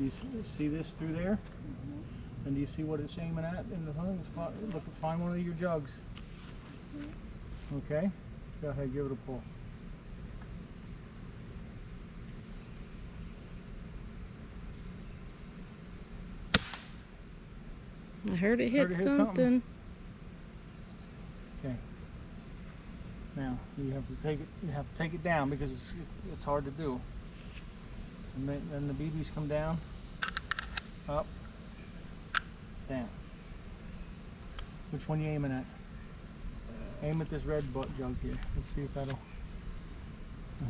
Do you see this through there? And do you see what it's aiming at in the hole? Look, find one of your jugs. Okay? Go ahead, give it a pull. I heard it hit something. Okay. Now you have to take it. You have to take it down because it's hard to do. And then the BBs come down, up, down. Which one are you aiming at? Aim at this red jug here. Let's see if that'll.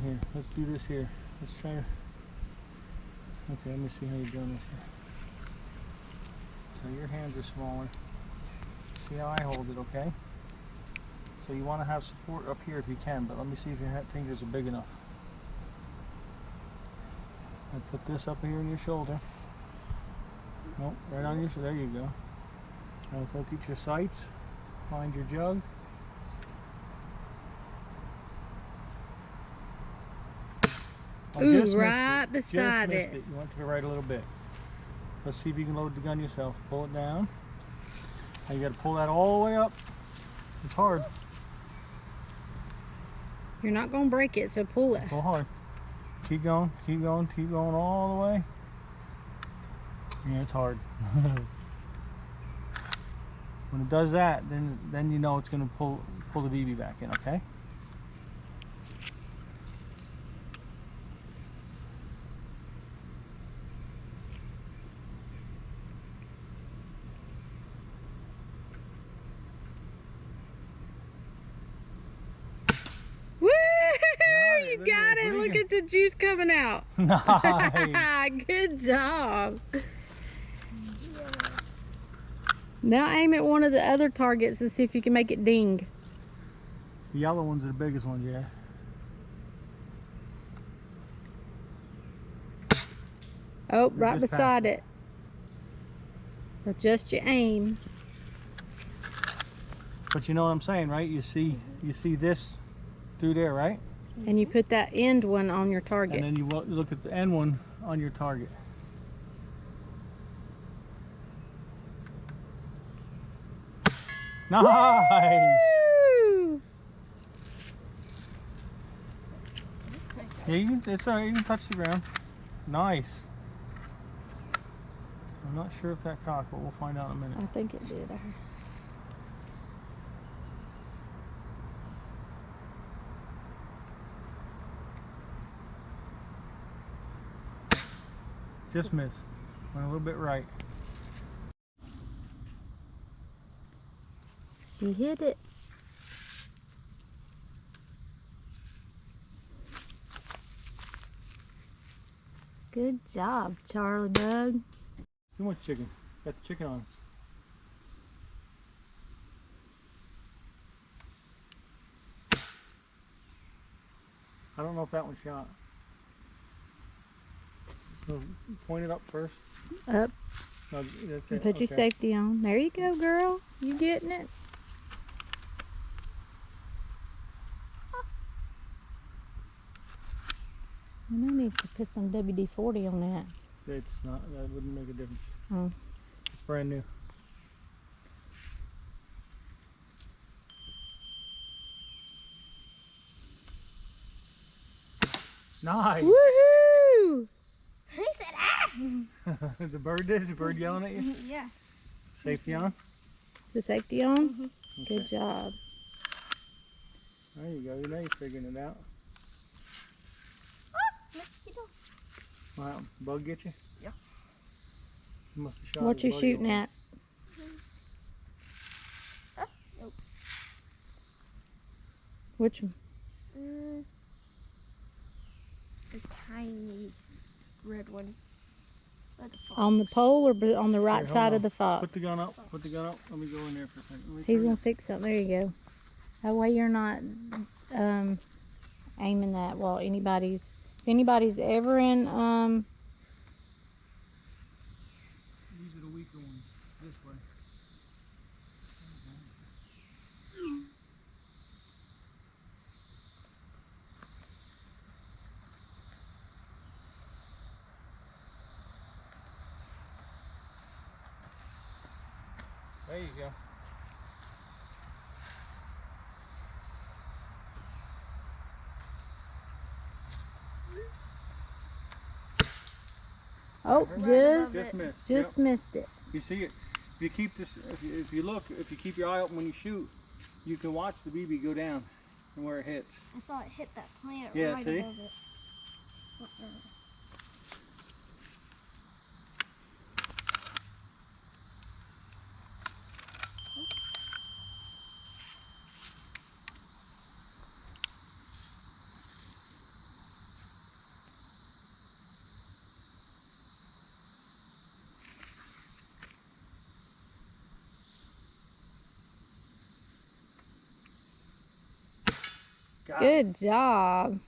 Here, let's do this here. Let's try to. Okay, let me see how you're doing this here. So your hands are smaller. See how I hold it, okay? So you want to have support up here if you can, but let me see if your fingers are big enough. I put this up here on your shoulder. Nope, right on your shoulder. There you go. Now look at your sights. Find your jug. Ooh, right beside it. You went to the right a little bit. Let's see if you can load the gun yourself. Pull it down. Now you got to pull that all the way up. It's hard. You're not going to break it, so pull it. Pull hard. Keep going, keep going, keep going all the way. Yeah, it's hard. When it does that, then you know it's going to pull the BB back in, okay? Woo! You got it. Look at the juice coming out. Nice. Good job. Now aim at one of the other targets and see if you can make it ding. The yellow ones are the biggest ones, yeah. Oh, right beside it. Adjust your aim. But you know what I'm saying, right? You see this through there, right? And you put that end one on your target. And then you look at the end one on your target. Nice! Woo! Yeah, it's alright, you can touch the ground. Nice. I'm not sure if that cocked, but we'll find out in a minute. I think it did. Just missed. Went a little bit right. She hit it. Good job, Charlie Bug. Too much chicken. Got the chicken arms. I don't know if that one shot. So point it up first. Up. No, that's it. Put your safety on. There you go, girl. You getting it? I may need to put some WD-40 on that. It's not. That wouldn't make a difference. Oh. It's brand new. Nice. Woohoo! He said, ah! The bird did? The bird yelling at you? Yeah. Safety on? Is the safety on? Mm-hmm. Good job. There you go. You know you're figuring it out. Mosquito. Wow. Bug get you? Yeah. You must have shot What you his buddy shooting over. at? Nope. Which one? A tiny red one. On the pole or on the right Here, hold side on. of the fox? Put the gun up. Put the gun up. Let me go in there for a second. Let me He's turn gonna it. fix something. There you go. That way you're not aiming that while anybody's. If anybody's ever in These are the weaker ones. This way. you go. Oh, above just it. Missed. just Yep. missed it. You see it. If you keep this, if you look, if you keep your eye open when you shoot, you can watch the BB go down and where it hits. I saw it hit that plant Yeah, right see? above it. Got it. Good job.